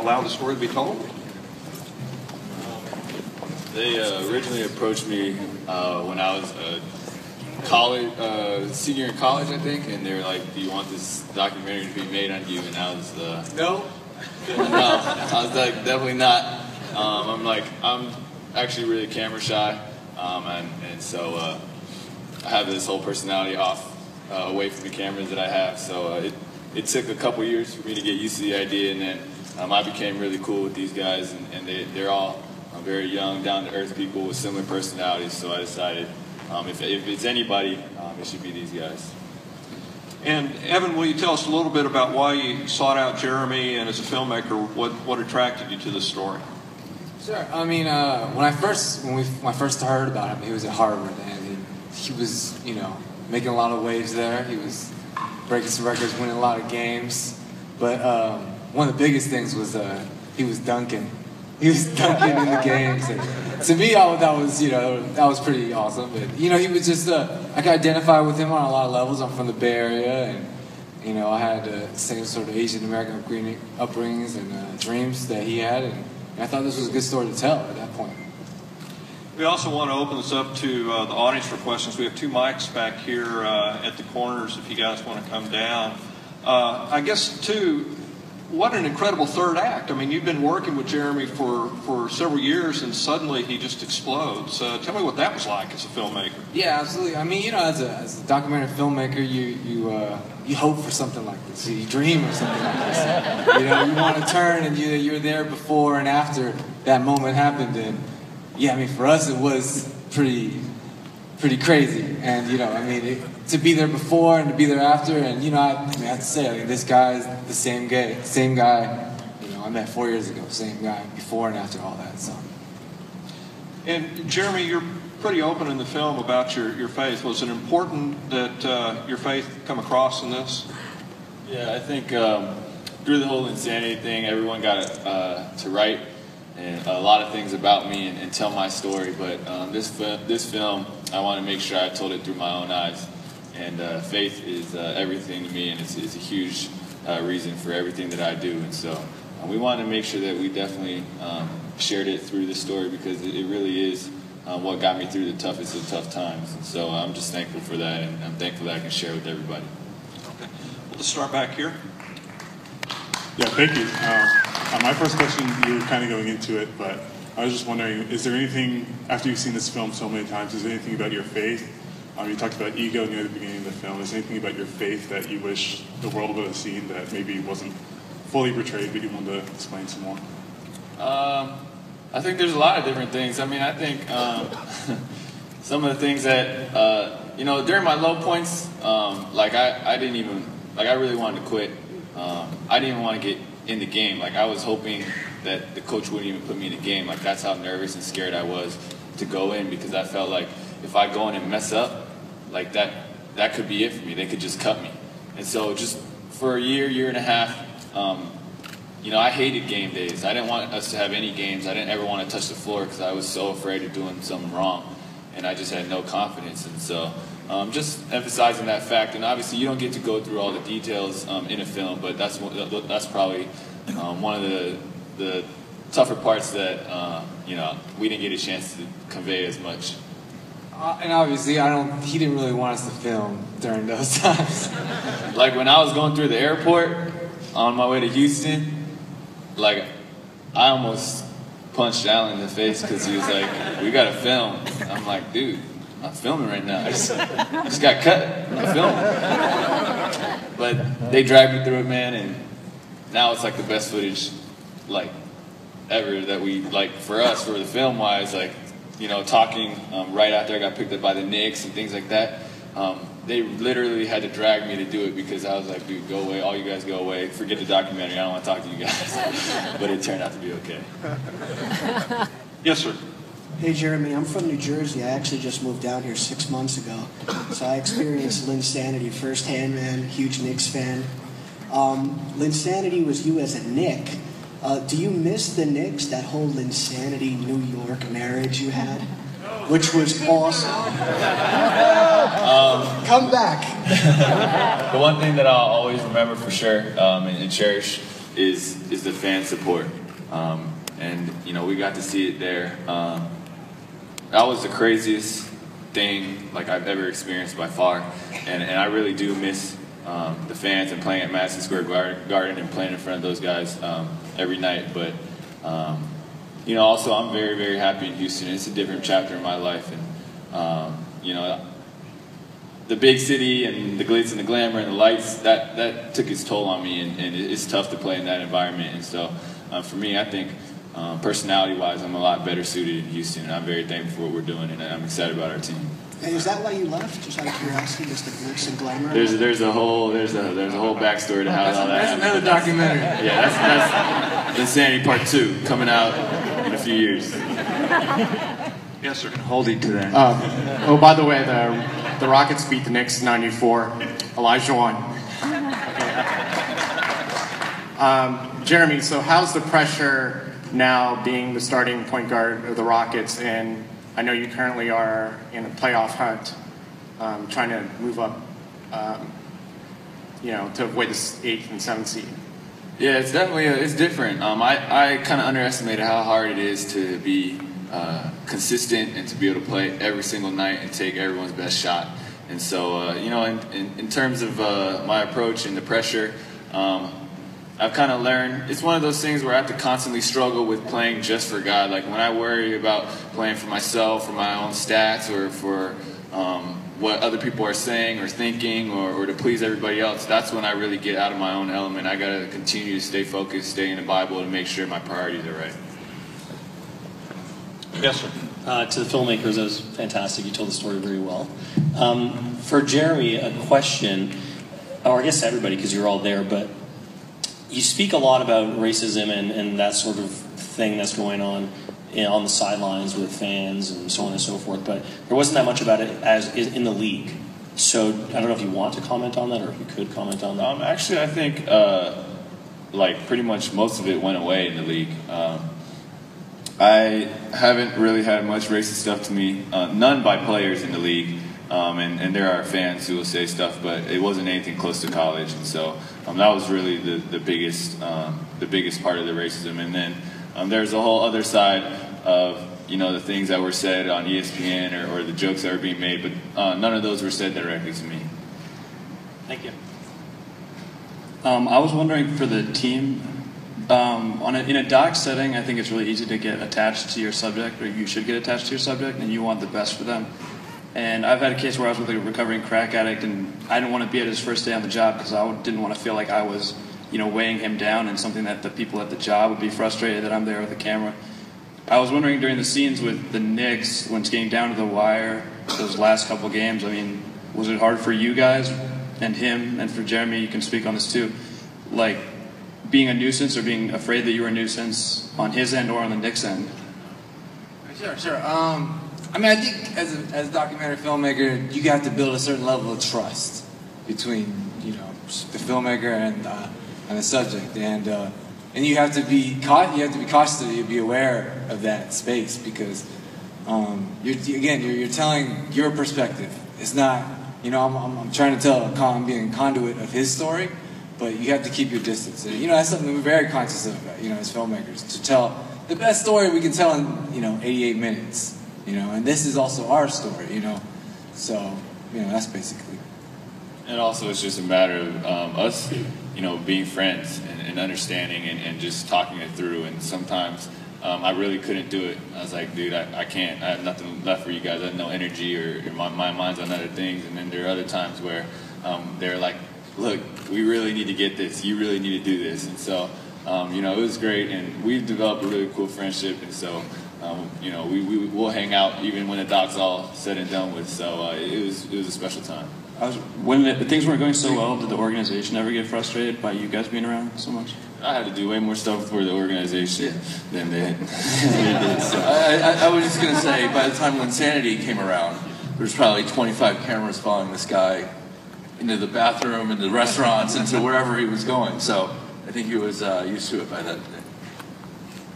allow the story to be told? They originally approached me when I was senior in college, I think, and they were like, "Do you want this documentary to be made on you?" And I was No. no, I was like, definitely not. I'm actually really camera shy, and so I have this whole personality away from the cameras that I have. So it took a couple years for me to get used to the idea, and then I became really cool with these guys, and they're all very young, down-to-earth people with similar personalities. So I decided if it's anybody, it should be these guys. And Evan, will you tell us a little bit about why you sought out Jeremy, and as a filmmaker, what attracted you to this story? Sure. I mean, when I first heard about him, he was at Harvard, and he was, making a lot of waves there. He was breaking some records, winning a lot of games. But one of the biggest things was he was dunking. He was dunking in the games. And to me, that was pretty awesome. But he was just I could identify with him on a lot of levels. I'm from the Bay Area, and I had the same sort of Asian American upbringings and dreams that he had, and I thought this was a good story to tell at that point. We also want to open this up to the audience for questions. We have 2 mics back here at the corners if you guys want to come down. I guess, too, what an incredible third act. I mean, you've been working with Jeremy for several years, and suddenly he just explodes. Tell me what that was like as a filmmaker. Yeah, absolutely. I mean, as a documentary filmmaker, you hope for something like this. You dream of something like this. You want to turn, and you're there before and after that moment happened. And yeah, I mean, for us, it was pretty crazy. And to be there before and to be there after, and I have to say, this guy is the same guy. I met 4 years ago, same guy before and after all that. So. And Jeremy, you're pretty open in the film about your faith. Was it important that your faith come across in this? Yeah, I think through the whole Linsanity thing, everyone got to write and a lot of things about me and tell my story. But this film, I want to make sure I told it through my own eyes. And faith is everything to me, and it's a huge reason for everything that I do. And so we wanted to make sure that we definitely shared it through the story, because it really is what got me through the toughest of tough times. And so I'm just thankful for that, and I'm thankful that I can share it with everybody. Okay. Well, let's start back here. Yeah, thank you. My first question, you were kind of going into it, but I was just wondering, is there anything, after you've seen this film so many times, is there anything about your faith? You talked about ego near the beginning of the film. Is there anything about your faith that you wish the world would have seen that maybe wasn't fully portrayed, but you wanted to explain some more? I think there's a lot of different things. I mean, I think some of the things that, during my low points, I really wanted to quit. I didn't even want to get in the game. I was hoping that the coach wouldn't even put me in the game. That's how nervous and scared I was to go in, because I felt like if I go in and mess up, that could be it for me. They could just cut me. And so just for a year and a half, I hated game days. I didn't want us to have any games. I didn't ever want to touch the floor because I was so afraid of doing something wrong, and I just had no confidence. And so just emphasizing that fact. And obviously you don't get to go through all the details in a film, but that's probably one of the tougher parts that we didn't get a chance to convey as much. And obviously, he didn't really want us to film during those times. When I was going through the airport on my way to Houston, I almost punched Alan in the face because he was like, "We got to film." I'm like, "Dude, I'm not filming right now. I just got cut. I'm not filming." But they dragged me through it, man, and now it's the best footage ever that we for us, for the film wise, talking right after I got picked up by the Knicks and things like that. They literally had to drag me to do it because I was like, "Dude, go away. All you guys go away. Forget the documentary. I don't want to talk to you guys." But it turned out to be okay. Yes, sir. Hey, Jeremy, I'm from New Jersey. I actually just moved down here 6 months ago. So I experienced Linsanity firsthand, man. Huge Knicks fan. Linsanity was you as a Knick. Do you miss the Knicks, that whole Linsanity New York marriage you had? Which was awesome. Come back. The one thing that I'll always remember for sure and cherish is the fan support, and you know, we got to see it there. That was the craziest thing like I've ever experienced by far, and I really do miss the fans and playing at Madison Square Garden and playing in front of those guys every night. But you know, also I'm very, very happy in Houston. It's a different chapter in my life, and you know, the big city and the glitz and the glamour and the lights, that took its toll on me, and it's tough to play in that environment. And so for me, I think personality-wise, I'm a lot better suited in Houston, and I'm very thankful for what we're doing, and I'm excited about our team. Hey, is that why you left? Just out of curiosity, just the glitz and glamour? There's a whole backstory to how all that happened. That's another documentary. Yeah, that's Linsanity Part 2 coming out in a few years. Yes, sir. Holding to that. Oh, by the way, the Rockets beat the Knicks 94. Elijah won. Jeremy, so how's the pressure now being the starting point guard of the Rockets? And I know you currently are in a playoff hunt, trying to move up, you know, to avoid the 8th and 7th seed. Yeah, it's definitely it's different. I kind of underestimated how hard it is to be consistent and to be able to play every single night and take everyone's best shot. And so, you know, in terms of my approach and the pressure, I've kind of learned, it's one of those things where I have to constantly struggle with playing just for God. Like when I worry about playing for myself, for my own stats, or for what other people are saying or thinking, or to please everybody else, that's when I really get out of my own element. I got to continue to stay focused, stay in the Bible, to make sure my priorities are right. Yes, sir. To the filmmakers, that was fantastic. You told the story very well. For Jeremy, a question, or I guess everybody, because you're all there, but you speak a lot about racism and that sort of thing that's going on the sidelines with fans and so on and so forth, but there wasn't that much about it as in the league. So I don't know if you want to comment on that, or if you could comment on that. Actually, I think like pretty much most of it went away in the league. I haven't really had much racist stuff to me, none by players in the league, and there are fans who will say stuff, but it wasn't anything close to college, and so that was really the biggest part of the racism. And then there's a whole other side of, you know, the things that were said on ESPN or the jokes that were being made, but none of those were said directly to me. Thank you. I was wondering for the team, in a doc setting, I think it's really easy to get attached to your subject, or you should get attached to your subject, and you want the best for them. And I've had a case where I was with a recovering crack addict, and I didn't want to be at his first day on the job because I didn't want to feel like I was, you know, weighing him down, and something that the people at the job would be frustrated that I'm there with the camera. I was wondering during the scenes with the Knicks, when it's getting down to the wire, those last couple games, I mean, was it hard for you guys and him, and for Jeremy, you can speak on this too, like being a nuisance or being afraid that you were a nuisance on his end or on the Knicks end? Sure. I mean, I think as a documentary filmmaker, you have to build a certain level of trust between, you know, the filmmaker and the subject, and you have to be cautious, to be aware of that space, because you're telling your perspective. It's not, you know, I'm trying to tell, I'm being a conduit of his story, but you have to keep your distance. And, you know, that's something we're very conscious of, you know, as filmmakers, to tell the best story we can tell in, you know, 88 minutes. You know, and this is also our story, you know. So, you know, that's basically. And also, it's just a matter of us, you know, being friends and understanding and just talking it through. And sometimes I really couldn't do it. I was like, dude, I can't. I have nothing left for you guys. I have no energy, or my mind's on other things. And then there are other times where they're like, look, we really need to get this. You really need to do this. And so, you know, it was great. And we've developed a really cool friendship. And so, you know, we'll hang out even when the doc's all said and done with. So it was a special time. When things weren't going so well, did the organization ever get frustrated by you guys being around so much? I had to do way more stuff for the organization than they did. So I was just going to say, by the time Linsanity came around, there was probably 25 cameras following this guy into the bathroom, into the restaurants, into wherever he was going. So I think he was used to it by then.